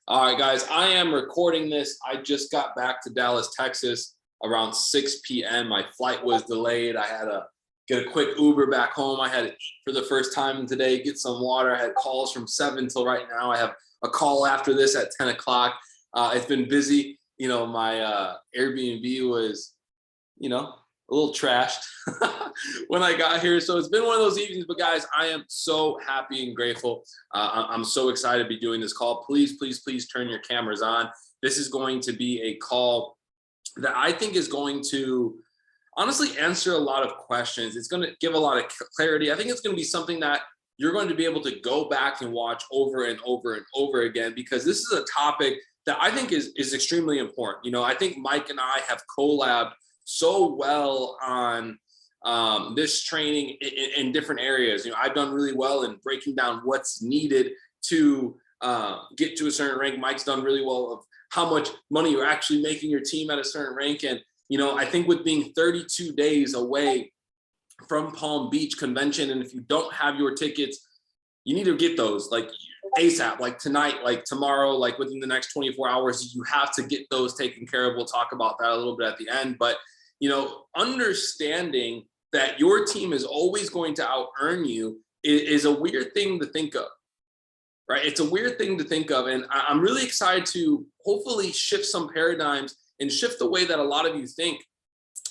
All right, guys, I am recording this. I just got back to Dallas, Texas around 6 p.m. My flight was delayed. I had to get a quick Uber back home. I had to eat for the first time today, get some water. I had calls from 7 till right now. I have a call after this at 10 o'clock. It's been busy. My Airbnb was, a little trashed when I got here. So it's been one of those evenings, but guys, I am so happy and grateful. I'm so excited to be doing this call. Please, please, please turn your cameras on. This is going to be a call that I think is going to honestly answer a lot of questions. It's going to give a lot of clarity. I think it's going to be something that you're going to be able to go back and watch over and over and over again, because this is a topic that I think is extremely important. I think Mike and I have collabed so well on this training in different areas. I've done really well in breaking down what's needed to get to a certain rank. Mike's done really well of how much money you're actually making your team at a certain rank. And, I think with being 32 days away from Palm Beach convention, and if you don't have your tickets, you need to get those like ASAP, like tonight, like tomorrow, like within the next 24 hours, you have to get those taken care of. We'll talk about that a little bit at the end, but understanding that your team is always going to out earn you is a weird thing to think of, right? It's a weird thing to think of. And I'm really excited to hopefully shift some paradigms and shift the way that a lot of you think.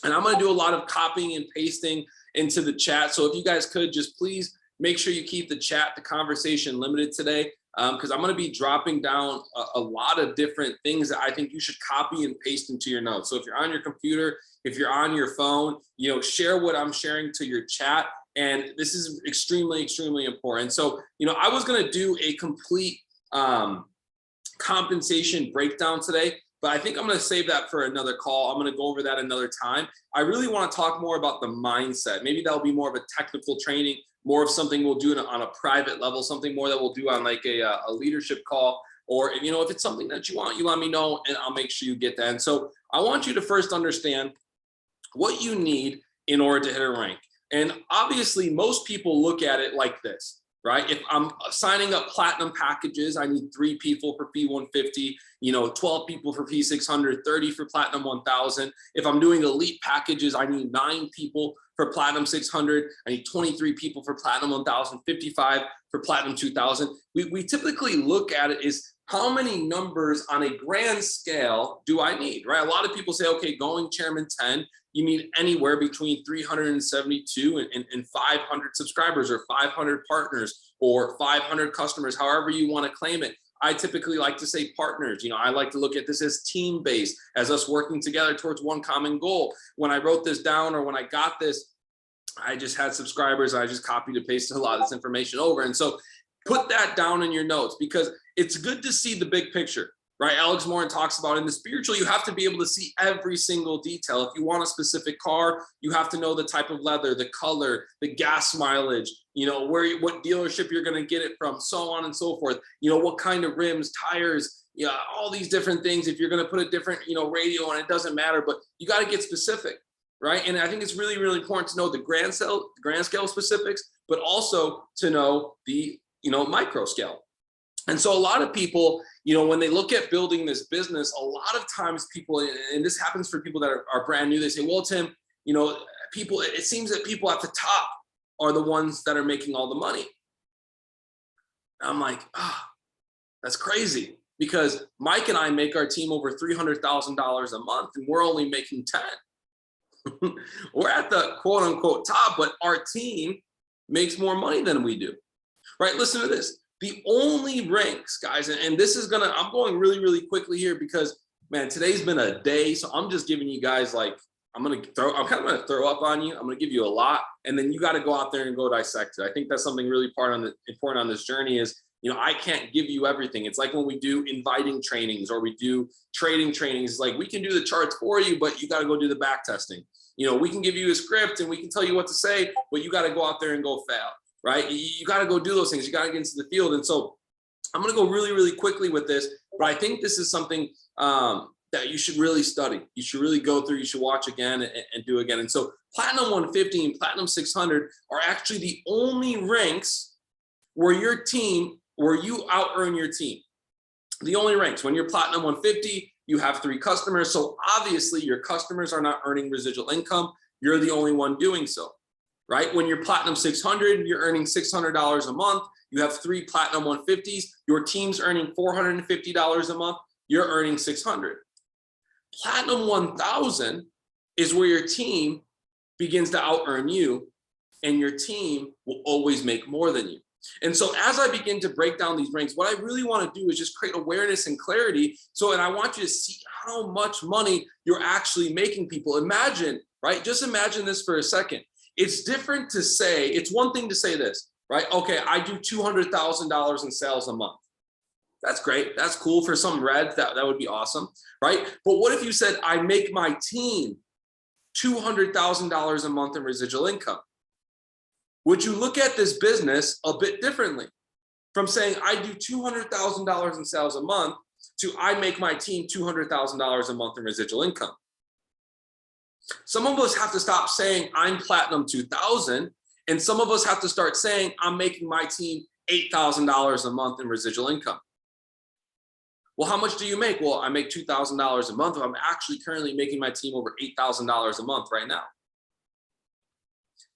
And I'm going to do a lot of copying and pasting into the chat. So if you guys could just please make sure you keep the conversation limited today, because I'm going to be dropping down a lot of different things that I think you should copy and paste into your notes. So if you're on your computer, if you're on your phone, share what I'm sharing to your chat. And this is extremely, extremely important. So, I was going to do a complete compensation breakdown today, but I think I'm going to save that for another call. I'm going to go over that another time. I really want to talk more about the mindset. Maybe that'll be more of a technical training, more of something we'll do on a private level, something more that we'll do on like a leadership call. Or, if it's something that you want, you let me know and I'll make sure you get that. And so I want you to first understand what you need in order to hit a rank. And obviously, most people look at it like this, right? If I'm signing up platinum packages, I need 3 people for P150, 12 people for P600, 30 for platinum 1000. If I'm doing elite packages, I need 9 people for platinum 600. I need 23 people for platinum 1000, 55 for platinum 2000. We typically look at it as how many numbers on a grand scale do I need, right? A lot of people say, okay, going chairman 10, you need anywhere between 372 and 500 subscribers or 500 partners or 500 customers, however you want to claim it. I typically like to say partners. I like to look at this as team-based, as us working together towards one common goal. When I wrote this down or when I got this, I just had subscribers. I just copied and pasted a lot of this information over. And so put that down in your notes, because it's good to see the big picture, right? Alex Morin talks about in the spiritual, you have to be able to see every single detail. If you want a specific car, you have to know the type of leather, the color, the gas mileage, what dealership you're going to get it from, so on and so forth. What kind of rims, tires, all these different things. If you're going to put a different, radio on, it doesn't matter, but you got to get specific, right? And I think it's really, really important to know the grand scale specifics, but also to know the, micro scale. And so a lot of people, when they look at building this business, a lot of times people, and this happens for people that are brand new, they say, well, Tim, it seems that people at the top are the ones that are making all the money. And I'm like, that's crazy, because Mike and I make our team over $300,000 a month and we're only making 10. We're at the quote unquote top, but our team makes more money than we do, right? Listen to this. The only ranks, guys, and this is I'm going really, really quickly here because, man, today's been a day. So I'm just giving you guys I'm kind of going to throw up on you. I'm going to give you a lot, and then you got to go out there and go dissect it. I think that's something really important on this journey is, I can't give you everything. It's like when we do inviting trainings or we do trading trainings, like we can do the charts for you, but you got to go do the back testing. We can give you a script and we can tell you what to say, but you got to go out there and go fail. Right? You got to go do those things. You got to get into the field. And so I'm going to go really, really quickly with this, but I think this is something that you should really study. You should really go through. You should watch again and do again. And so Platinum 150 and Platinum 600 are actually the only ranks where you out earn your team. The only ranks. When you're Platinum 150, you have 3 customers. So obviously your customers are not earning residual income. You're the only one doing so, right? When you're Platinum 600, you're earning $600 a month. You have 3 Platinum 150s. Your team's earning $450 a month. You're earning 600. Platinum 1000 is where your team begins to out earn you, and your team will always make more than you. And so as I begin to break down these ranks, what I really want to do is just create awareness and clarity. And I want you to see how much money you're actually making people. Imagine, right? Just imagine this for a second. It's different to say, it's one thing to say this, right? Okay, I do $200,000 in sales a month. That's great. That's cool for some reds. That would be awesome, right? But what if you said, I make my team $200,000 a month in residual income? Would you look at this business a bit differently? From saying I do $200,000 in sales a month to I make my team $200,000 a month in residual income. Some of us have to stop saying I'm Platinum 2000, and some of us have to start saying I'm making my team $8,000 a month in residual income. Well, how much do you make? Well, I make $2,000 a month. I'm actually currently making my team over $8,000 a month right now.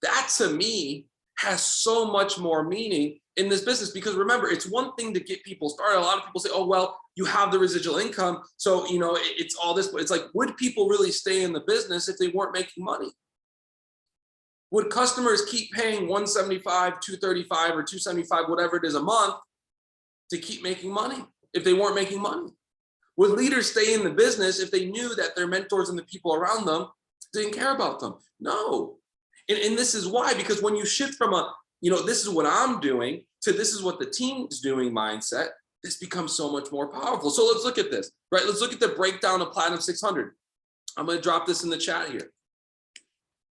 That to me has so much more meaning in this business, because remember, it's one thing to get people started. A lot of people say, oh, well, you have the residual income, so it's all this, but it's like, would people really stay in the business if they weren't making money? Would customers keep paying $175, $235, or $275, whatever it is a month, to keep making money if they weren't making money? Would leaders stay in the business if they knew that their mentors and the people around them didn't care about them? No. And this is why, because when you shift from a, this is what I'm doing to this is what the team's doing mindset, this becomes so much more powerful. So let's look at this, right? Let's look at the breakdown of Platinum 600. I'm going to drop this in the chat here.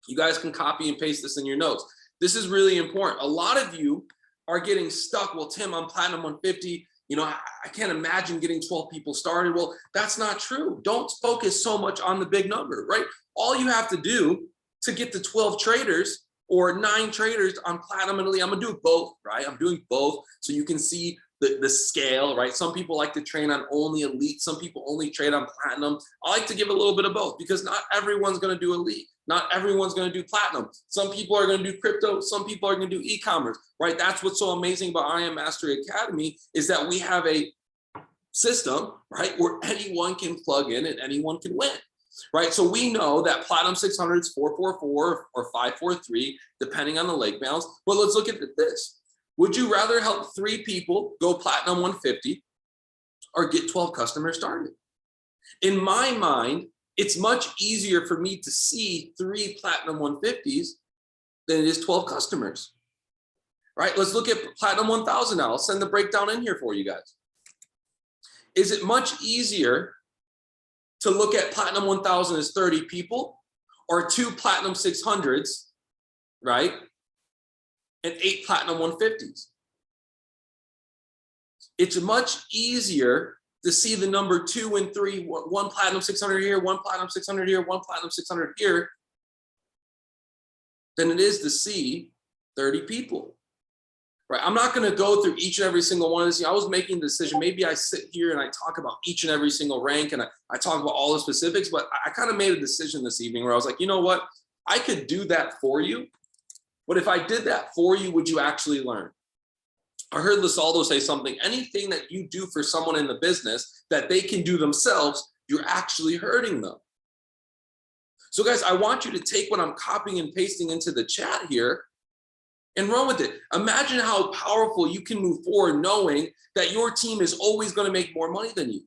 You guys can copy and paste this in your notes. This is really important. A lot of you are getting stuck. Well, Tim, I'm Platinum 150. I can't imagine getting 12 people started. Well, that's not true. Don't focus so much on the big number, right? All you have to do to get to 12 traders or 9 traders on Platinum and Elite, I'm gonna do both, right? I'm doing both so you can see the scale, right? Some people like to train on only Elite. Some people only trade on Platinum. I like to give a little bit of both, because not everyone's gonna do Elite. Not everyone's gonna do Platinum. Some people are gonna do crypto. Some people are gonna do e-commerce, right? That's what's so amazing about I Am Mastery Academy, is that we have a system, right, where anyone can plug in and anyone can win. Right, so we know that Platinum 600 is 444 or 543, depending on the leg balance. But let's look at this. Would you rather help 3 people go Platinum 150 or get 12 customers started? In my mind, it's much easier for me to see 3 Platinum 150s than it is 12 customers. Right, let's look at Platinum 1000 now. I'll send the breakdown in here for you guys. Is it much easier to look at Platinum 1000 as 30 people, or 2 Platinum 600s, right? And 8 Platinum 150s. It's much easier to see the number 2 and 3, 1 Platinum 600 here, 1 Platinum 600 here, 1 Platinum 600 here, than it is to see 30 people. Right? I'm not going to go through each and every single one of these. I was making a decision. Maybe I sit here and I talk about each and every single rank, and I talk about all the specifics, but I kind of made a decision this evening where I was like, you know what? I could do that for you, but if I did that for you, would you actually learn? I heard Lisaldo say something, anything that you do for someone in the business that they can do themselves, you're actually hurting them. So guys, I want you to take what I'm copying and pasting into the chat here and run with it. Imagine how powerful you can move forward knowing that your team is always going to make more money than you.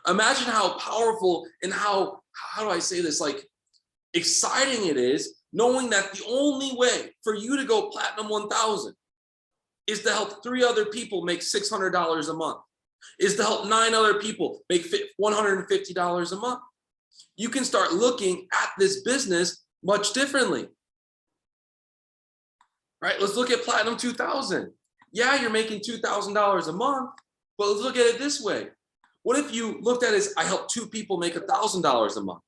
Imagine how powerful and how do I say this, like exciting it is knowing that the only way for you to go Platinum 1000 is to help 3 other people make $600 a month, is to help 9 other people make $150 a month. You can start looking at this business much differently. Right, let's look at Platinum 2000. Yeah, you're making $2,000 a month, but let's look at it this way. What if you looked at it as I help 2 people make $1,000 a month,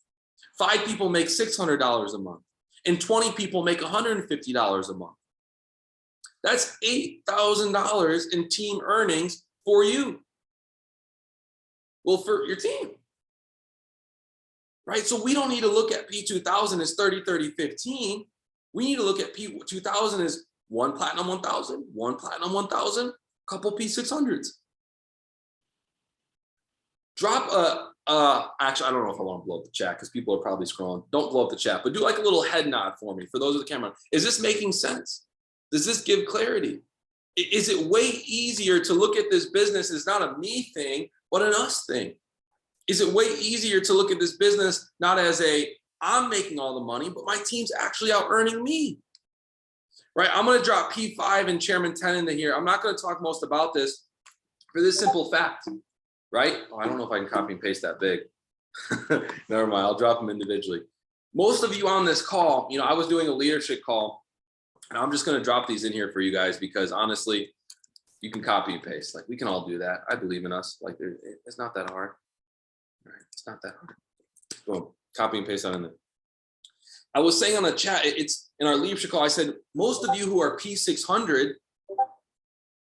5 people make $600 a month, and 20 people make $150 a month? That's $8,000 in team earnings for you. Well, for your team, right? So we don't need to look at P2000 as 30, 30, 15. We need to look at P2000 as one platinum 1000, one platinum 1000, couple P600s. Drop actually, I don't know if I want to blow up the chat because people are probably scrolling. Don't blow up the chat, but do like a little head nod for me. For those of the camera, is this making sense? Does this give clarity? Is it way easier to look at this business as not a me thing, but an us thing? Is it way easier to look at this business not as a I'm making all the money, but my team's actually out earning me? Right? I'm going to drop P5 and Chairman 10 into here. I'm not going to talk most about this for this simple fact, right? Oh, I don't know if I can copy and paste that big. Never mind. I'll drop them individually. Most of you on this call, I was doing a leadership call, and I'm just going to drop these in here for you guys because honestly, you can copy and paste. Like, we can all do that. I believe in us. Like, it's not that hard. All right, it's not that hard. Boom. Copy and paste that in there. I was saying on the chat, it's in our leadership call, I said, most of you who are P600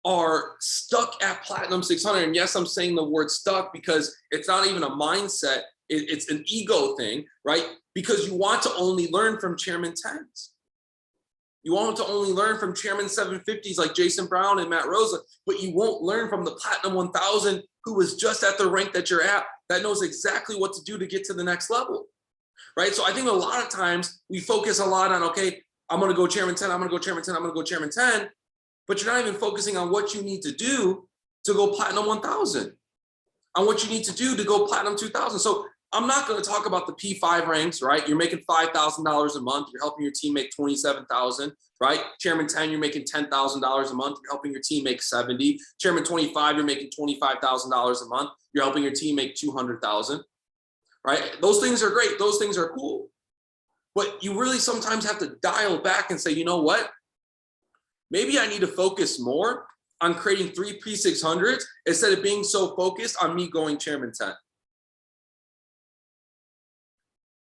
are stuck at Platinum 600. And yes, I'm saying the word stuck because it's not even a mindset. It's an ego thing, right? Because you want to only learn from Chairman 10s. You want to only learn from Chairman 750s like Jason Brown and Matt Rosa, but you won't learn from the Platinum 1000 who was just at the rank that you're at, that knows exactly what to do to get to the next level, right? So I think a lot of times we focus a lot on, okay, I'm going to go Chairman 10, I'm going to go Chairman 10, I'm going to go Chairman 10, but you're not even focusing on what you need to do to go Platinum 1000, on what you need to do to go Platinum 2000. So I'm not going to talk about the P5 ranks, right? You're making $5,000 a month. You're helping your team make $27,000, right? Chairman 10, you're making $10,000 a month. You're helping your team make 70. Chairman 25, you're making $25,000 a month. You're helping your team make 200,000, right? Those things are great. Those things are cool. But you really sometimes have to dial back and say, you know what? Maybe I need to focus more on creating 3 P600s instead of being so focused on me going Chairman 10.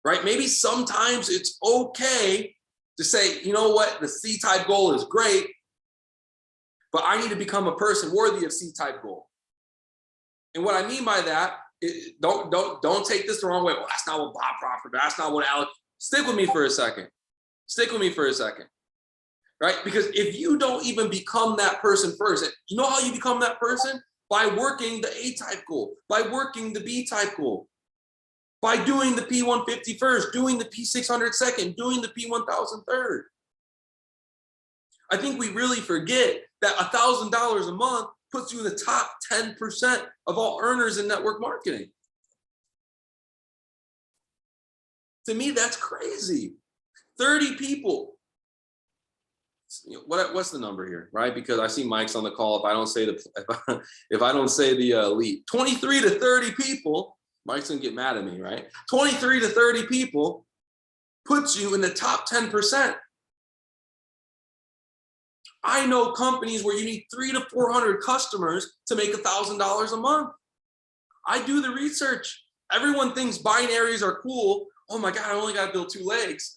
Right? Maybe sometimes it's okay to say, you know what, the C-type goal is great, but I need to become a person worthy of C-type goal. And what I mean by that, don't take this the wrong way. Well, that's not what Bob Crawford, that's not what Alex. Stick with me for a second. Stick with me for a second. Right? Because if you don't even become that person first, you know how you become that person? By working the A-type goal, by working the B-type goal. By doing the P150 first, doing the P600 second, doing the P1000 third. I think we really forget that $1,000 a month puts you in the top 10% of all earners in network marketing. To me, that's crazy. 30 people. What's the number here, right? Because I see Mike's on the call. If I don't say the elite, 23 to 30 people. Mike's gonna get mad at me, right? 23 to 30 people puts you in the top 10%. I know companies where you need 300 to 400 customers to make $1,000 a month. I do the research. Everyone thinks binaries are cool. Oh my God, I only got to build 2 legs.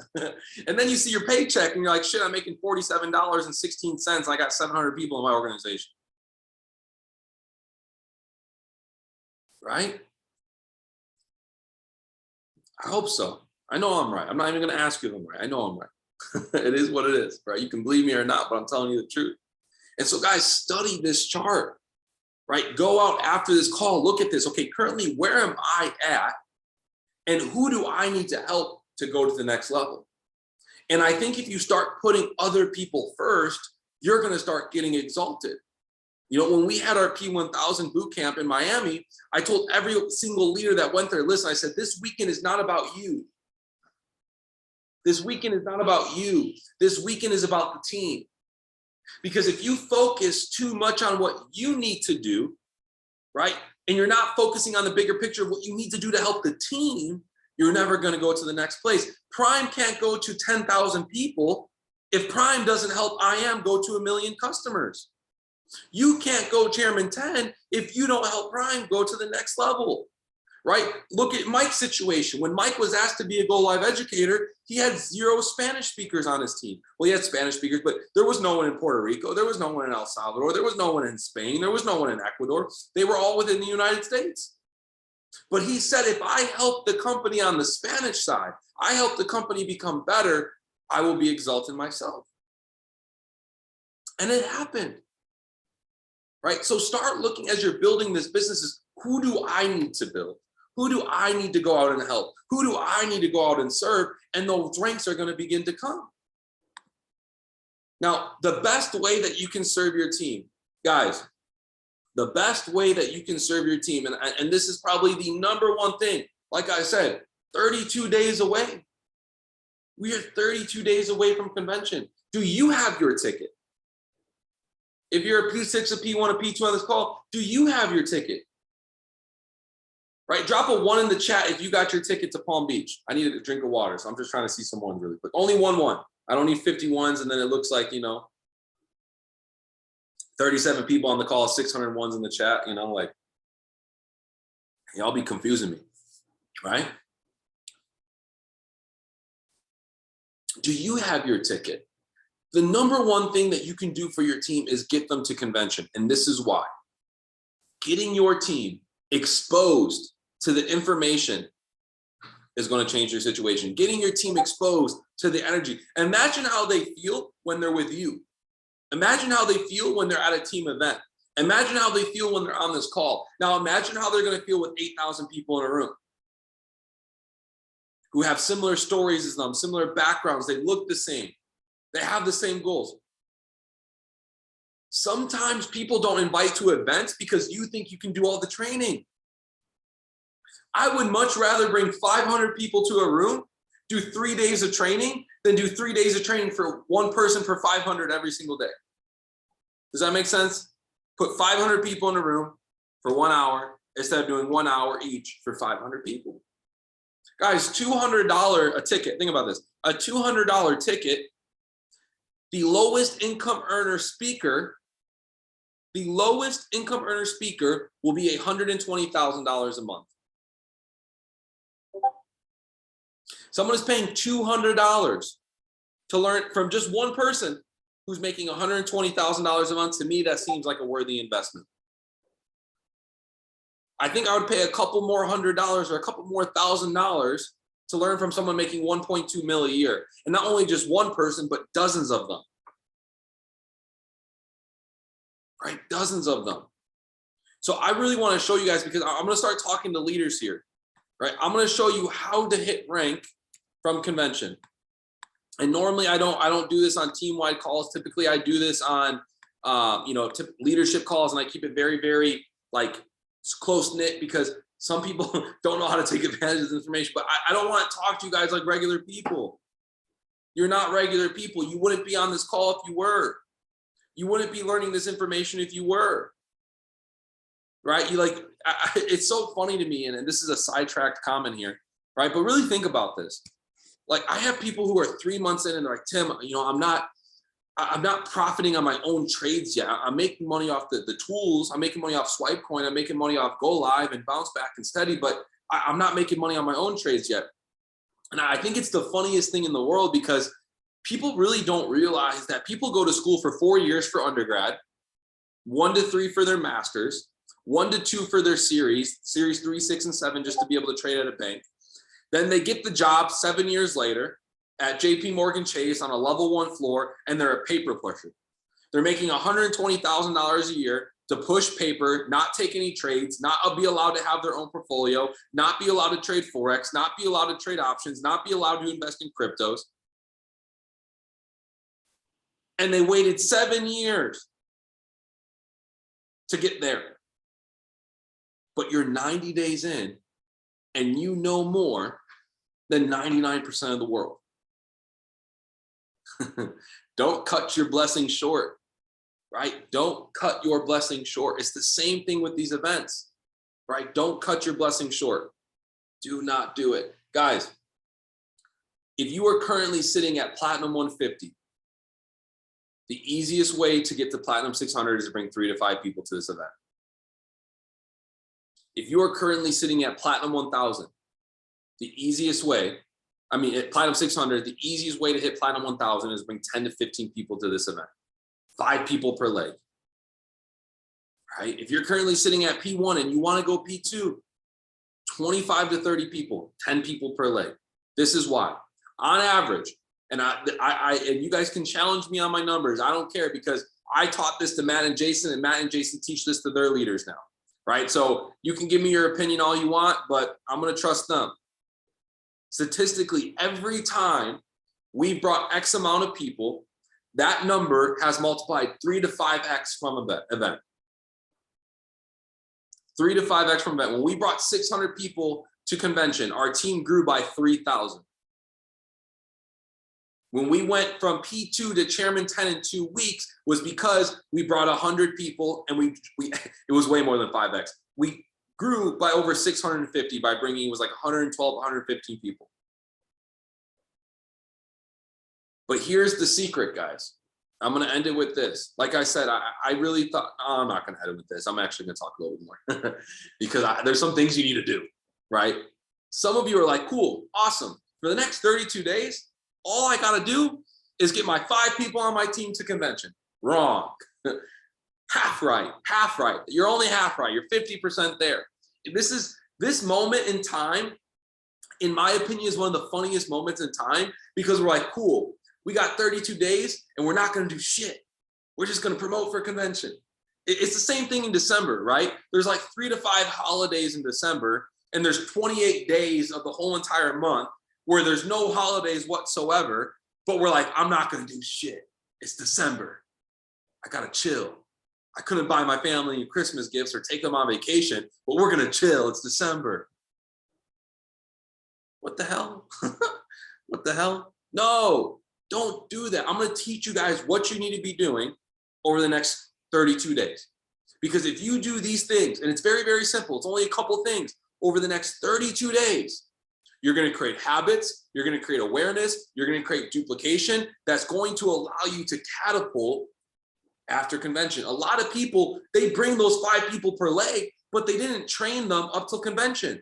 And then you see your paycheck and you're like, shit, I'm making $47.16. I got 700 people in my organization. Right? I hope so. I know I'm right. I'm not even going to ask you if I'm right. I know I'm right. It is what it is, right? You can believe me or not, but I'm telling you the truth. And so guys, study this chart, right? Go out after this call, look at this. Okay, currently, where am I at? And who do I need to help to go to the next level? And I think if you start putting other people first, you're going to start getting exalted. You know, when we had our P1000 boot camp in Miami, I told every single leader that went there, listen, I said, this weekend is not about you. This weekend is not about you. This weekend is about the team. Because if you focus too much on what you need to do, right, and you're not focusing on the bigger picture of what you need to do to help the team, you're never going to go to the next place. Prime can't go to 10,000 people if Prime doesn't help IM go to 1 million customers. You can't go Chairman 10 if you don't help Prime go to the next level, right? Look at Mike's situation. When Mike was asked to be a Go Live educator, he had 0 Spanish speakers on his team. Well, he had Spanish speakers, but there was no one in Puerto Rico. There was no one in El Salvador. There was no one in Spain. There was no one in Ecuador. They were all within the United States. But he said, if I help the company on the Spanish side, I help the company become better, I will be exalted myself. And it happened, right? So start looking as you're building this business, who do I need to build? Who do I need to go out and help? Who do I need to go out and serve? And those ranks are going to begin to come. Now, the best way that you can serve your team, guys, the best way that you can serve your team, and this is probably the number one thing, like I said, 32 days away. We are 32 days away from convention. Do you have your ticket? If you're a P6, a P1, a P2 on this call, do you have your ticket? Right? Drop a 1 in the chat if you got your ticket to Palm Beach. I need a drink of water, so I'm just trying to see some ones really quick. Only 1. I don't need 50 ones, and then it looks like, 37 people on the call, 600 ones in the chat, like, y'all be confusing me, right? Do you have your ticket? The number one thing that you can do for your team is get them to convention, and this is why. Getting your team exposed to the information is going to change your situation. Getting your team exposed to the energy. Imagine how they feel when they're with you. Imagine how they feel when they're at a team event. Imagine how they feel when they're on this call. Now imagine how they're going to feel with 8,000 people in a room who have similar stories as them, similar backgrounds. They look the same. They have the same goals. Sometimes people don't invite to events because you think you can do all the training. I would much rather bring 500 people to a room, do 3 days of training, than do 3 days of training for one person for 500 every single day. Does that make sense? Put 500 people in a room for 1 hour instead of doing 1 hour each for 500 people. Guys, $200 a ticket. Think about this. A $200 ticket, the lowest income earner speaker will be $120,000 a month. Someone is paying $200 to learn from just one person who's making $120,000 a month. To me, that seems like a worthy investment. I think I would pay a couple more $100 or a couple more $1,000 to learn from someone making 1.2 mil a year. And not only just one person, but dozens of them. Right? Dozens of them. So I really want to show you guys, because I'm going to start talking to leaders here. Right? I'm going to show you how to hit rank from convention. And normally I don't do this on team-wide calls. Typically I do this on leadership calls, and I keep it very, very close-knit, because some people don't know how to take advantage of this information. But I don't want to talk to you guys like regular people. You're not regular people. You wouldn't be on this call if you were. You wouldn't be learning this information if you were. Right? It's so funny to me, and this is a sidetracked comment here, right? But really think about this. I have people who are 3 months in and they're like, Tim, I'm not profiting on my own trades yet. I'm making money off the tools. I'm making money off Swipecoin. I'm making money off Go Live and Bounce Back and Steady, but I'm not making money on my own trades yet. And I think it's the funniest thing in the world, because people really don't realize that people go to school for 4 years for undergrad, 1 to 3 for their masters, 1 to 2 for their series 3, 6, and 7, just to be able to trade at a bank. Then they get the job 7 years later at JP Morgan Chase on a level 1 floor, and they're a paper pusher. They're making $120,000 a year to push paper, not take any trades, not be allowed to have their own portfolio, not be allowed to trade Forex, not be allowed to trade options, not be allowed to invest in cryptos. And they waited 7 years to get there. But you're 90 days in, and you know more than 99% of the world. Don't cut your blessing short, right? Don't cut your blessing short. It's the same thing with these events, right? Don't cut your blessing short. Do not do it. Guys, if you are currently sitting at Platinum 150, the easiest way to get to Platinum 600 is to bring 3 to 5 people to this event. If you are currently sitting at Platinum 1000, the easiest way, at Platinum 600, the easiest way to hit Platinum 1000 is bring 10 to 15 people to this event. 5 people per leg. Right? If you're currently sitting at P1 and you want to go P2, 25 to 30 people, 10 people per leg. This is why. On average, and and you guys can challenge me on my numbers. I don't care, because I taught this to Matt and Jason, and Matt and Jason teach this to their leaders now, right? So you can give me your opinion all you want, but I'm going to trust them. Statistically, every time we brought X amount of people, that number has multiplied 3 to 5x from event. 3 to 5x from event. When we brought 600 people to convention, our team grew by 3,000. When we went from P2 to Chairman 10 in 2 weeks was because we brought 100 people, and it was way more than 5x. We grew by over 650 by bringing, it was like 112, 115 people. But here's the secret, guys. I'm going to end it with this. Like I said, I really thought, oh, I'm not going to end it with this. I'm actually going to talk a little bit more because there's some things you need to do, right? Some of you are like, cool, awesome. For the next 32 days, all I got to do is get my 5 people on my team to convention. Wrong. Half right, half right. You're only half right. You're 50% there. This moment in time, in my opinion, is one of the funniest moments in time, because we're like, cool, we got 32 days and we're not going to do shit. We're just going to promote for convention. It's the same thing in December, right? There's like 3 to 5 holidays in December, and there's 28 days of the whole entire month where there's no holidays whatsoever, but we're like, I'm not going to do shit. It's December. I got to chill. I couldn't buy my family Christmas gifts or take them on vacation, but we're going to chill. It's December. What the hell? What the hell? No, don't do that. I'm going to teach you guys what you need to be doing over the next 32 days. Because if you do these things, and it's very, very simple, it's only a couple things over the next 32 days, you're going to create habits, you're going to create awareness, you're going to create duplication that's going to allow you to catapult after convention. A lot of people, they bring those 5 people per leg, but they didn't train them up till convention.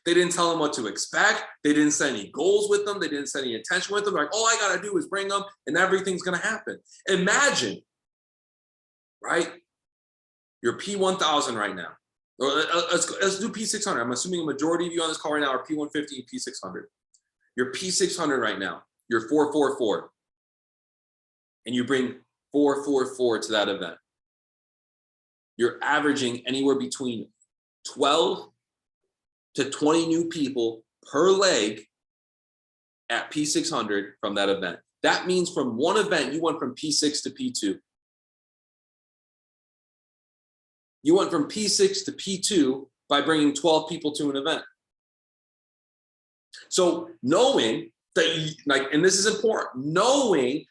They didn't tell them what to expect. They didn't set any goals with them. They didn't set any intention with them. Like, all I got to do is bring them and everything's going to happen. Imagine, right? You're P1000 right now. Or let's do P600. I'm assuming a majority of you on this call right now are P150 and P600. You're P600 right now. You're 444. And you bring 444 to that event. You're averaging anywhere between 12 to 20 new people per leg at P600 from that event. That means from one event, you went from P6 to P2. You went from P6 to P2 by bringing 12 people to an event. So knowing that, and this is important, knowing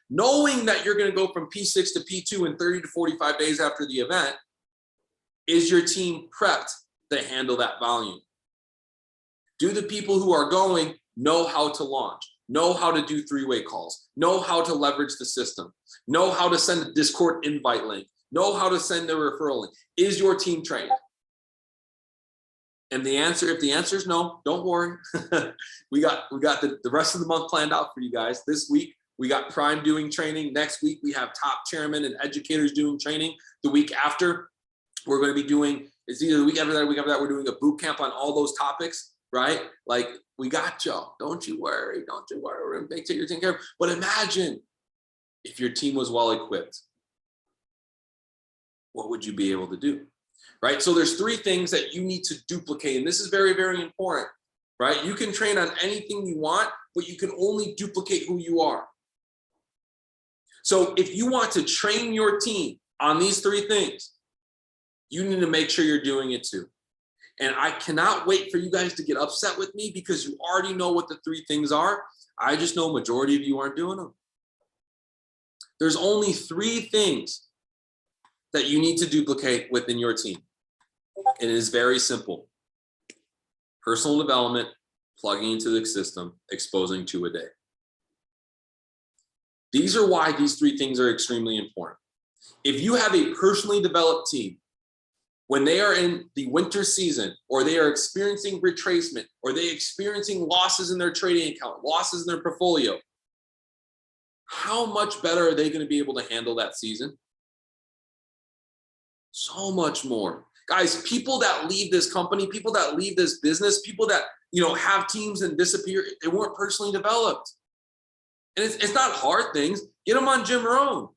that you're going to go from P6 to P2 in 30 to 45 days after the event, is your team prepped to handle that volume? Do the people who are going know how to launch, know how to do 3-way calls, know how to leverage the system, know how to send a Discord invite link, know how to send a referral link? Is your team trained? And if the answer is no, don't worry. we got the rest of the month planned out for you guys. This week, we got Prime doing training. Next week, we have top chairmen and educators doing training. The week after, we're going to be doing, it's either the week after that, we're doing a boot camp on all those topics, right? Like, we got y'all. Don't you worry. We're going to make sure you're taken care of. But imagine if your team was well equipped. What would you be able to do, right? So there's 3 things that you need to duplicate, and this is very, very important, right? You can train on anything you want, but you can only duplicate who you are. So if you want to train your team on these 3 things, you need to make sure you're doing it too. And I cannot wait for you guys to get upset with me because you already know what the 3 things are. I just know majority of you aren't doing them. There's only 3 things that you need to duplicate within your team. And it is very simple. Personal development, plugging into the system, exposing 2 a day. These are why these 3 things are extremely important. If you have a personally developed team, when they are in the winter season, or they are experiencing retracement, or they're experiencing losses in their trading account, losses in their portfolio, how much better are they going to be able to handle that season? So much more. Guys, people that leave this company, people that leave this business, people that, have teams and disappear, they weren't personally developed. And it's not hard things. Get them on Jim Rohn,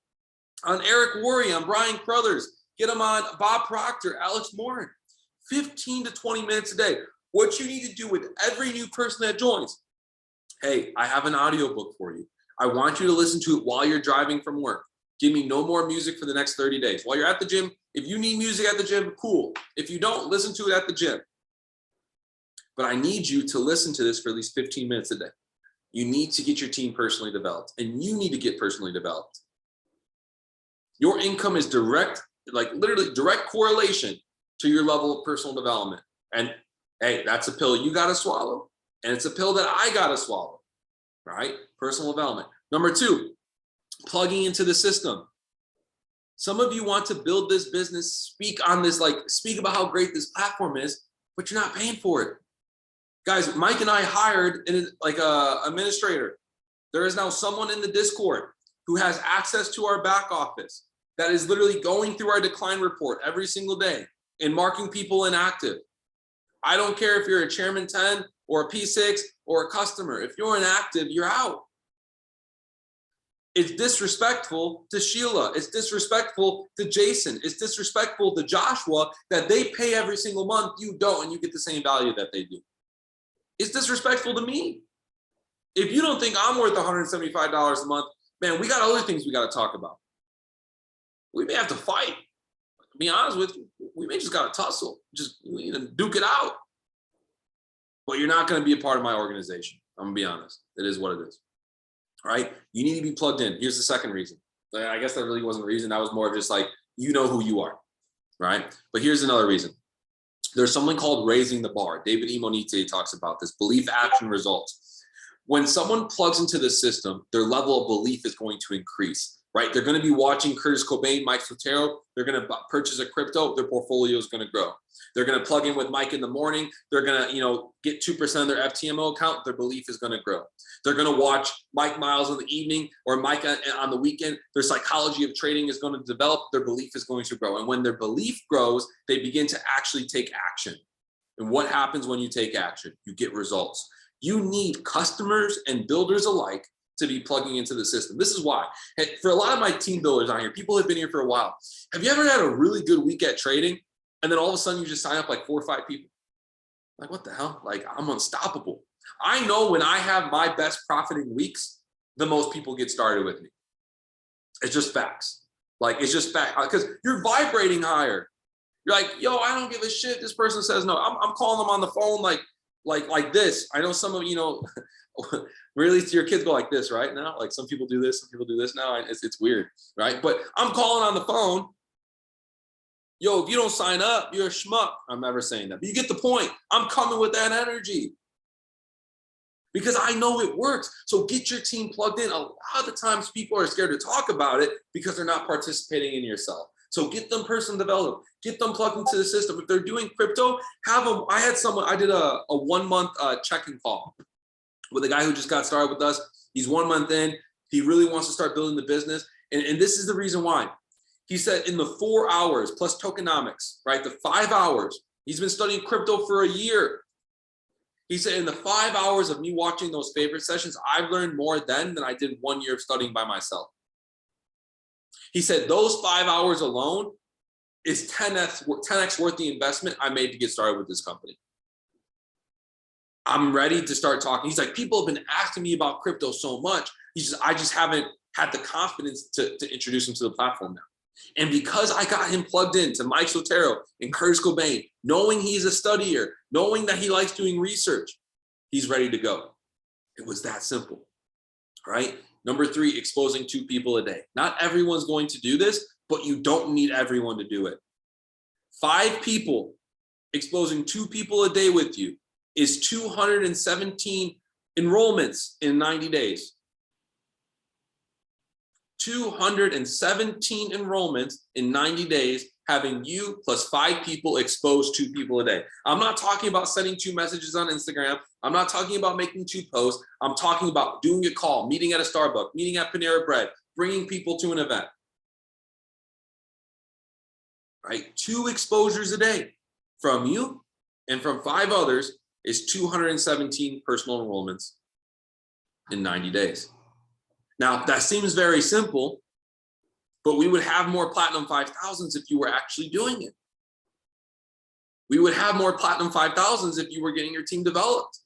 on Eric Worre, on Brian Crothers. Get them on Bob Proctor, Alex Morin. 15 to 20 minutes a day. What you need to do with every new person that joins, hey, I have an audiobook for you. I want you to listen to it while you're driving from work. Give me no more music for the next 30 days. While you're at the gym, if you need music at the gym, cool. If you don't, listen to it at the gym. But I need you to listen to this for at least 15 minutes a day. You need to get your team personally developed, and you need to get personally developed. Your income is literally direct correlation to your level of personal development. And hey, that's a pill you got to swallow, and it's a pill that I got to swallow, right? Personal development. Number 2, plugging into the system. Some of you want to build this business, speak about how great this platform is, but you're not paying for it. Guys, Mike and I hired an administrator. There is now someone in the Discord who has access to our back office that is literally going through our decline report every single day and marking people inactive. I don't care if you're a Chairman 10 or a P6 or a customer. If you're inactive, you're out. It's disrespectful to Sheila. It's disrespectful to Jason. It's disrespectful to Joshua that they pay every single month. You don't, and you get the same value that they do. It's disrespectful to me. If you don't think I'm worth $175 a month, man, we got other things we got to talk about. We may have to fight. To be honest with you, we may just got to tussle. We need to duke it out. But you're not going to be a part of my organization. I'm going to be honest. It is what it is. All right? You need to be plugged in. Here's the second reason. I guess that really wasn't a reason. That was more of just you know who you are. Right? But here's another reason. There's something called raising the bar. David Emonite talks about this, belief, action, results. When someone plugs into the system, their level of belief is going to increase, right? They're going to be watching Curtis Cobain, Mike Sotero. They're going to purchase a crypto. Their portfolio is going to grow. They're going to plug in with Mike in the morning. They're going to, get 2% of their FTMO account. Their belief is going to grow. They're going to watch Mike Miles in the evening or Mike on the weekend. Their psychology of trading is going to develop. Their belief is going to grow. And when their belief grows, they begin to actually take action. And what happens when you take action? You get results. You need customers and builders alike to be plugging into the system. This is why. Hey, for a lot of my team builders on here, people have been here for a while. Have you ever had a really good week at trading, and then all of a sudden you just sign up 4 or 5 people? What the hell? I'm unstoppable. I know when I have my best profiting weeks, the most people get started with me. It's just facts. It's just fact, because you're vibrating higher. You're yo, I don't give a shit. This person says no. I'm calling them on the phone like this. I know some of really your kids go like this right now. Some people do this, some people do this now. It's weird, right? But I'm calling on the phone. Yo, if you don't sign up, you're a schmuck. I'm never saying that, but you get the point. I'm coming with that energy because I know it works. So get your team plugged in. A lot of the times people are scared to talk about it because they're not participating in yourself. So get them personally developed, get them plugged into the system. If they're doing crypto, have them. I did a 1 month check-in call with a guy who just got started with us. He's 1 month in. He really wants to start building the business. And this is the reason why. He said in the 4 hours plus tokenomics, right? The 5 hours, he's been studying crypto for a year. He said in the 5 hours of me watching those favorite sessions, I've learned more then than I did 1 year of studying by myself. He said those 5 hours alone is 10x worth the investment I made to get started with this company. I'm ready to start talking. He's like, people have been asking me about crypto so much. I just haven't had the confidence to introduce him to the platform now. And because I got him plugged in to Mike Sotero and Curtis Cobain, knowing he's a studier, knowing that he likes doing research, he's ready to go. It was that simple, right? Number 3, exposing 2 people a day. Not everyone's going to do this, but you don't need everyone to do it. 5 people exposing 2 people a day with you is 217 enrollments in 90 days. 217 enrollments in 90 days, having you plus 5 people expose 2 people a day. I'm not talking about sending 2 messages on Instagram. I'm not talking about making 2 posts. I'm talking about doing a call, meeting at a Starbucks, meeting at Panera Bread, bringing people to an event. right? 2 exposures a day from you and from 5 others is 217 personal enrollments in 90 days. Now, that seems very simple, but we would have more Platinum 5000s if you were actually doing it. We would have more Platinum 5000s if you were getting your team developed.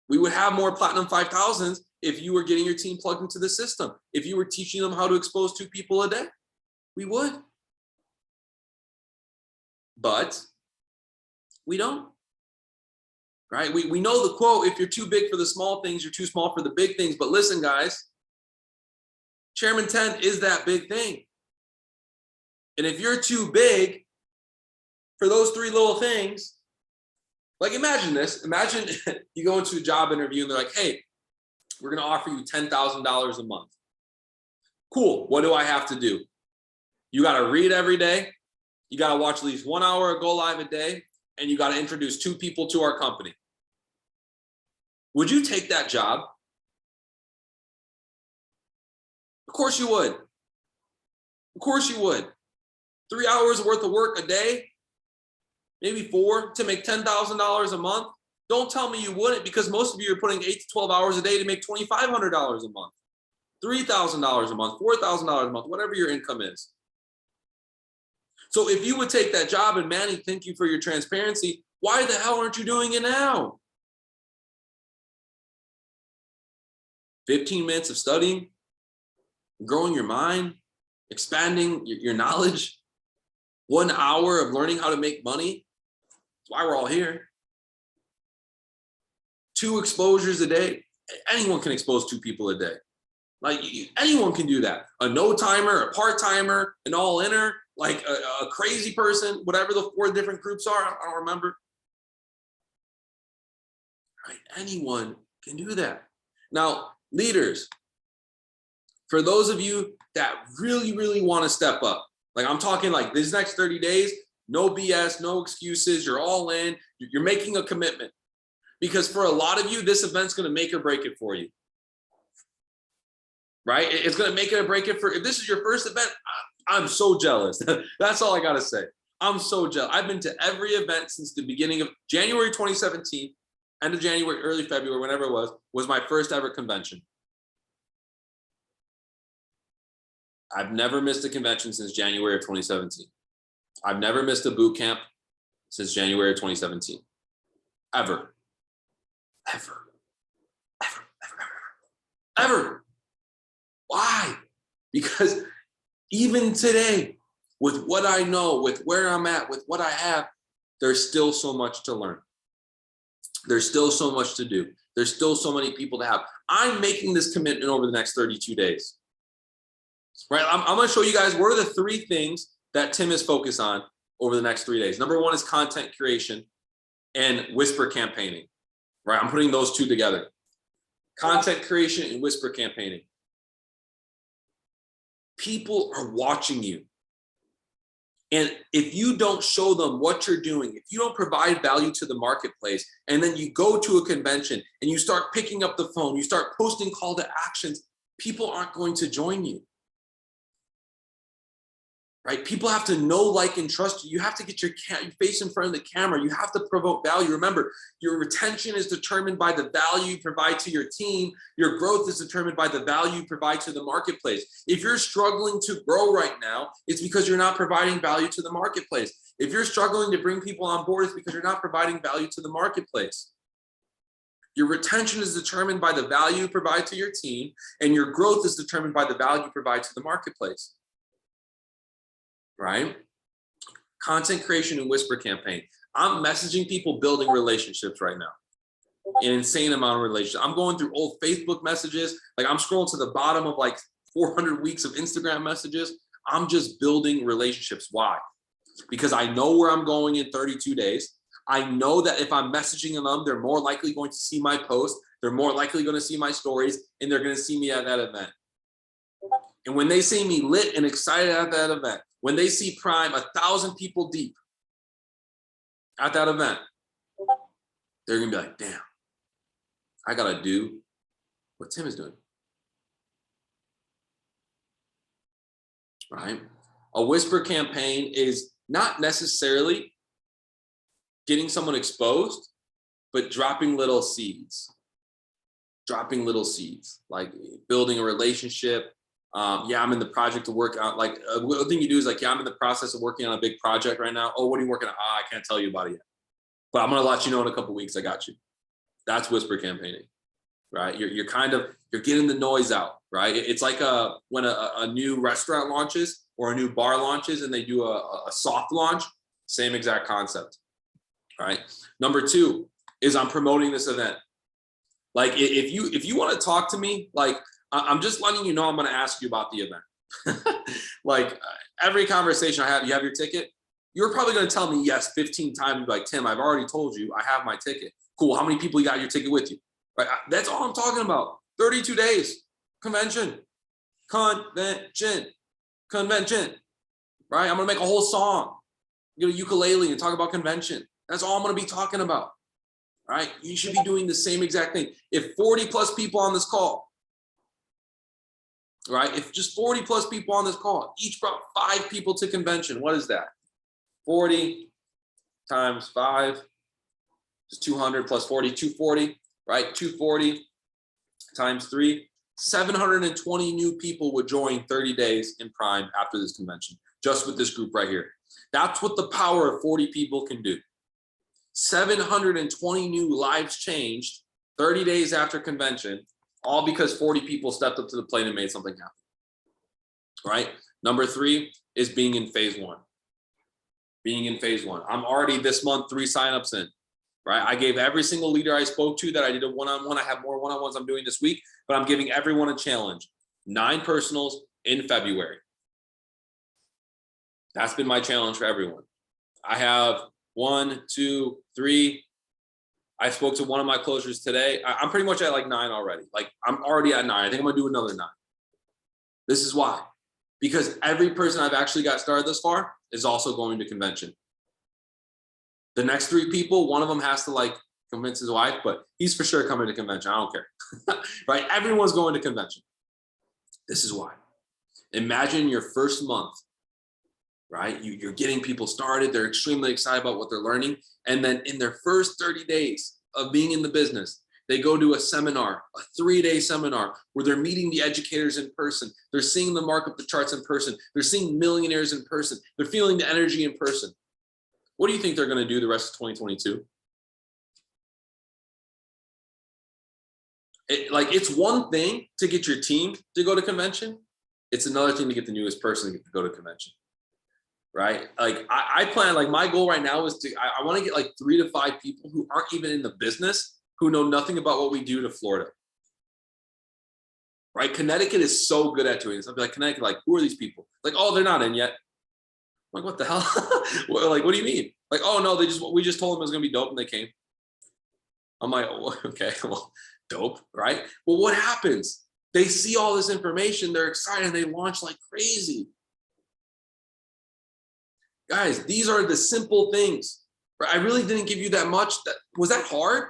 We would have more Platinum 5000s if you were getting your team plugged into the system. If you were teaching them how to expose 2 people a day, we would. But we don't, right? We know the quote, if you're too big for the small things, you're too small for the big things. But listen, guys, Chairman 10 is that big thing. And if you're too big for those 3 little things, like imagine this, imagine you go into a job interview and they're like, hey, we're going to offer you $10,000 a month. Cool. What do I have to do? You got to read every day. You got to watch at least 1 hour of Go Live a day. And you got to introduce 2 people to our company. Would you take that job? Of course you would. Of course you would. 3 hours worth of work a day, maybe 4 to make $10,000 a month. Don't tell me you wouldn't, because most of you are putting 8 to 12 hours a day to make $2,500 a month, $3,000 a month, $4,000 a month, whatever your income is. So if you would take that job, and Manny, thank you for your transparency, why the hell aren't you doing it now? 15 minutes of studying, growing your mind, expanding your knowledge, 1 hour of learning how to make money. That's why we're all here. 2 exposures a day. Anyone can expose 2 people a day. Like anyone can do that. A no-timer, a part-timer, an all-inner, like a crazy person, whatever the 4 different groups are, I don't remember. Right? Anyone can do that. Now, leaders, for those of you that really, really want to step up, like I'm talking like this next 30 days, no BS, no excuses, you're all in, you're making a commitment. Because for a lot of you, this event's going to make or break it for you. Right? It's going to make it or break it for, if this is your first event, I'm so jealous. That's all I got to say. I'm so jealous. I've been to every event since the beginning of January 2017, end of January, early February, whenever it was my first ever convention. I've never missed a convention since January of 2017. I've never missed a boot camp since January of 2017. Ever. Ever. Ever. Ever. Ever. Ever. Why? Because even today, with what I know, with where I'm at, with what I have, there's still so much to learn. There's still so much to do. There's still so many people to have. I'm making this commitment over the next 32 days. Right? I'm going to show you guys what are the 3 things that Tim is focused on over the next 3 days. Number 1 is content creation and whisper campaigning. Right? I'm putting those 2 together. Content creation and whisper campaigning. People are watching you. And if you don't show them what you're doing, if you don't provide value to the marketplace, and then you go to a convention and you start picking up the phone, you start posting call to actions, people aren't going to join you. Right? People have to know, like, and trust you. You have to get your face in front of the camera. You have to provoke value. Remember, your retention is determined by the value you provide to your team. Your growth is determined by the value you provide to the marketplace. If you're struggling to grow right now, it's because you're not providing value to the marketplace. If you're struggling to bring people on board, it's because you're not providing value to the marketplace. Your retention is determined by the value you provide to your team, and your growth is determined by the value you provide to the marketplace. Right? Content creation and whisper campaign. I'm messaging people, building relationships right now. An insane amount of relationships. I'm going through old Facebook messages. Like I'm scrolling to the bottom of like 400 weeks of Instagram messages. I'm just building relationships. Why? Because I know where I'm going in 32 days. I know that if I'm messaging them, they're more likely going to see my post. They're more likely going to see my stories, and they're going to see me at that event. And when they see me lit and excited at that event, when they see Prime 1,000 people deep at that event, they're gonna be like, damn, I gotta do what Tim is doing. Right? A whisper campaign is not necessarily getting someone exposed, but dropping little seeds, like building a relationship. Yeah, I'm in the project of work on, like, one thing you do is like, yeah, I'm in the process of working on a big project right now. Oh, what are you working on? I can't tell you about it yet, but I'm going to let you know in a couple of weeks. I got you. That's whisper campaigning, right? You're getting the noise out, right? It's like when a new restaurant launches or a new bar launches and they do a soft launch, same exact concept, right? Number 2 is I'm promoting this event. Like if you want to talk to me, like I'm just letting you know I'm going to ask you about the event. Like every conversation I have, you have your ticket. You're probably going to tell me yes 15 times. Like, Tim, I've already told you I have my ticket. Cool. How many people you got your ticket with you? Right. That's all I'm talking about. 32 days. Convention. Right. I'm going to make a whole song. Get a ukulele and talk about convention. That's all I'm going to be talking about. Right. You should be doing the same exact thing. If 40 plus people on this call, right? If just 40 plus people on this call, each brought 5 people to convention, what is that? 40 times 5 is 200 plus 40, 240, right? 240 times 3, 720 new people would join 30 days in Prime after this convention, just with this group right here. That's what the power of 40 people can do. 720 new lives changed 30 days after convention, all because 40 people stepped up to the plate and made something happen, right? Number 3 is being in phase 1. Being in phase 1. I'm already this month 3 signups in, right? I gave every single leader I spoke to that I did a one-on-one. I have more one-on-ones I'm doing this week, but I'm giving everyone a challenge. 9 personals in February. That's been my challenge for everyone. I have 1, 2, 3. I spoke to one of my closers today. I'm pretty much at like 9 already. Like I'm already at 9. I think I'm gonna do another 9. This is why. Because every person I've actually got started thus far is also going to convention. The next 3 people, one of them has to like convince his wife, but he's for sure coming to convention. I don't care. Right? Everyone's going to convention. This is why. Imagine your first month, right? You're getting people started. They're extremely excited about what they're learning. And then in their first 30 days of being in the business, they go to a seminar, a 3-day seminar where they're meeting the educators in person. They're seeing the mark up the charts in person. They're seeing millionaires in person. They're feeling the energy in person. What do you think they're going to do the rest of 2022? It's one thing to get your team to go to convention. It's another thing to get the newest person to go to convention. Right? Like I plan, like my goal right now is I want to get like 3 to 5 people who aren't even in the business, who know nothing about what we do to Florida. Right? Connecticut is so good at doing this. I'll be like, Connecticut, like, who are these people? Like, oh, they're not in yet. I'm like, what the hell? Like, what do you mean? Like, oh no, we just told them it was gonna be dope and they came. I'm like, oh, okay, well, dope, right? Well, what happens? They see all this information, they're excited, and they launch like crazy. Guys, these are the simple things. I really didn't give you that much. Was that hard?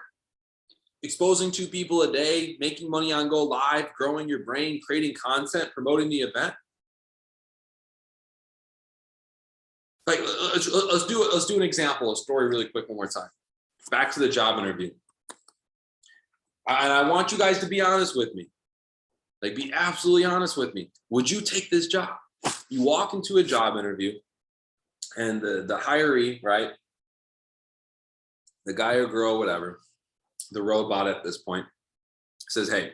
Exposing 2 people a day, making money on Go Live, growing your brain, creating content, promoting the event. Like, let's do an example, a story really quick one more time. Back to the job interview. And I want you guys to be honest with me. Like, be absolutely honest with me. Would you take this job? You walk into a job interview, and the hiree, right? The guy or girl, whatever, the robot at this point says, hey,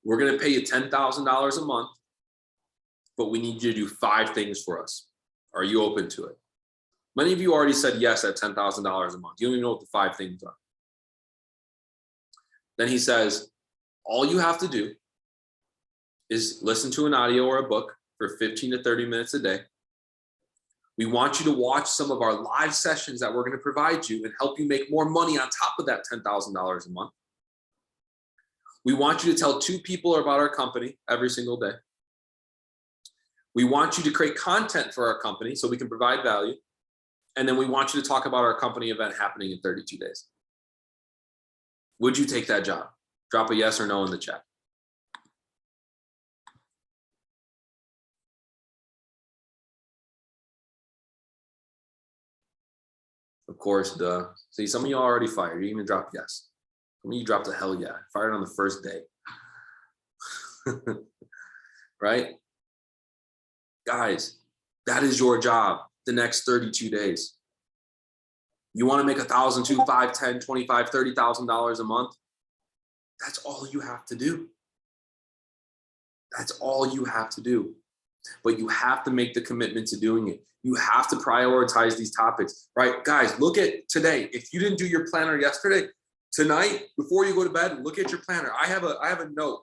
we're going to pay you $10,000 a month, but we need you to do 5 things for us. Are you open to it? Many of you already said yes at $10,000 a month. You don't even know what the 5 things are. Then he says, all you have to do is listen to an audio or a book for 15 to 30 minutes a day. We want you to watch some of our live sessions that we're going to provide you and help you make more money on top of that $10,000 a month. We want you to tell 2 people about our company every single day. We want you to create content for our company so we can provide value. And then we want you to talk about our company event happening in 32 days. Would you take that job? Drop a yes or no in the chat. Of course, duh. See, some of you already fired. You even dropped yes. Some of you dropped a hell yeah. Fired on the first day. Right? Guys, that is your job the next 32 days. You want to make $1,000, $2,000, $5,000, $10,000, $25,000, $30,000 a month? That's all you have to do. That's all you have to do. But you have to make the commitment to doing it. You have to prioritize these topics, right? Guys, look at today. If you didn't do your planner yesterday, tonight, before you go to bed, look at your planner. I have a note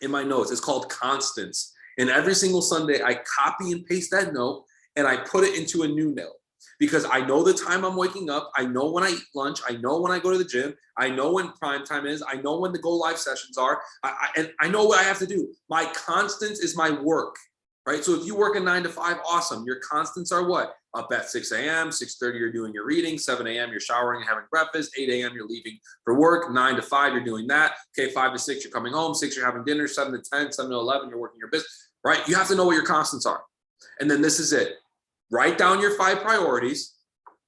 in my notes. It's called Constants. And every single Sunday, I copy and paste that note and I put it into a new note because I know the time I'm waking up. I know when I eat lunch. I know when I go to the gym. I know when prime time is. I know when the go live sessions are. And I know what I have to do. My constants is my work, right? So if you work a 9 to 5, awesome. Your constants are what? Up at 6 a.m., 6:30, you're doing your reading, 7 a.m., you're showering and having breakfast, 8 a.m., you're leaving for work, 9 to 5, you're doing that. Okay, 5 to 6, you're coming home, 6, you're having dinner, 7 to 10, 7 to 11, you're working your business, right? You have to know what your constants are. And then this is it. Write down your 5 priorities: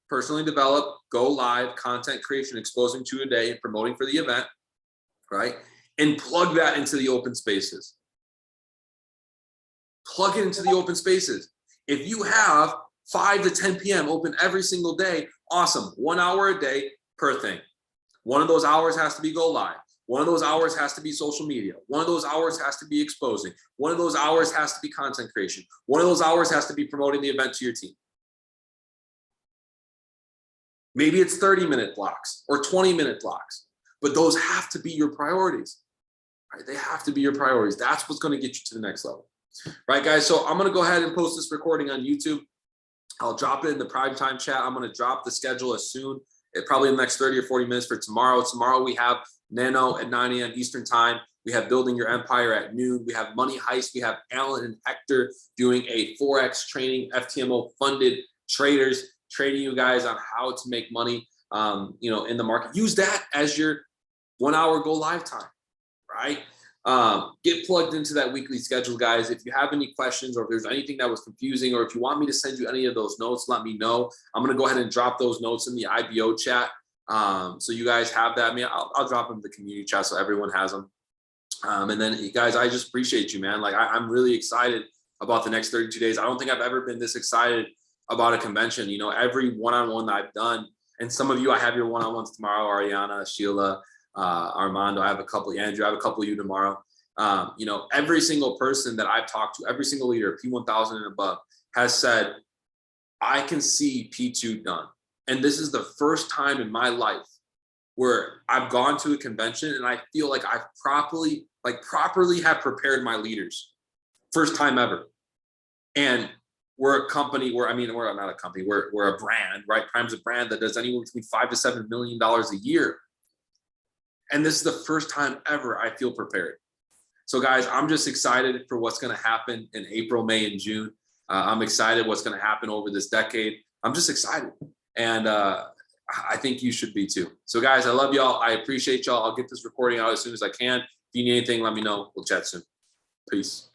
personally develop, go live, content creation, exposing 2 a day, and promoting for the event, right? And plug that into the open spaces. Plug it into the open spaces. If you have 5 to 10 p.m. open every single day, awesome. 1 hour a day per thing. One of those hours has to be go live. One of those hours has to be social media. One of those hours has to be exposing. One of those hours has to be content creation. One of those hours has to be promoting the event to your team. Maybe it's 30-minute blocks or 20-minute blocks, but those have to be your priorities, right? They have to be your priorities. That's what's going to get you to the next level, right, guys? So I'm going to go ahead and post this recording on YouTube. I'll drop it in the primetime chat. I'm going to drop the schedule as soon, probably in the next 30 or 40 minutes for tomorrow. Tomorrow we have Nano at 9 a.m. Eastern time. We have Building Your Empire at noon. We have Money Heist. We have Alan and Hector doing a Forex training, FTMO funded traders, trading you guys on how to make money, in the market. Use that as your 1 hour go live time, right? Get plugged into that weekly schedule, guys. If you have any questions or if there's anything that was confusing or if you want me to send you any of those notes, let me know. I'm going to go ahead and drop those notes in the IBO chat. So you guys have that. I mean, I'll drop them in the community chat so everyone has them. And then you guys, I just appreciate you, man. Like I'm really excited about the next 32 days. I don't think I've ever been this excited about a convention. Every one-on-one that I've done, and some of you, I have your one-on-ones tomorrow, Ariana, Sheila, Armando, I have a couple, Andrew, I have a couple of you tomorrow. Every single person that I've talked to, every single leader, P1000 and above, has said, I can see P2 done. And this is the first time in my life where I've gone to a convention and I feel like I've properly have prepared my leaders. First time ever. And we're a company we're not a company, we're a brand, right? Prime's a brand that does anywhere between $5 to $7 million a year. And this is the first time ever I feel prepared. So guys, I'm just excited for what's going to happen in April, May, and June. I'm excited what's going to happen over this decade. I'm just excited. And I think you should be too. So guys, I love y'all. I appreciate y'all. I'll get this recording out as soon as I can. If you need anything, let me know. We'll chat soon. Peace.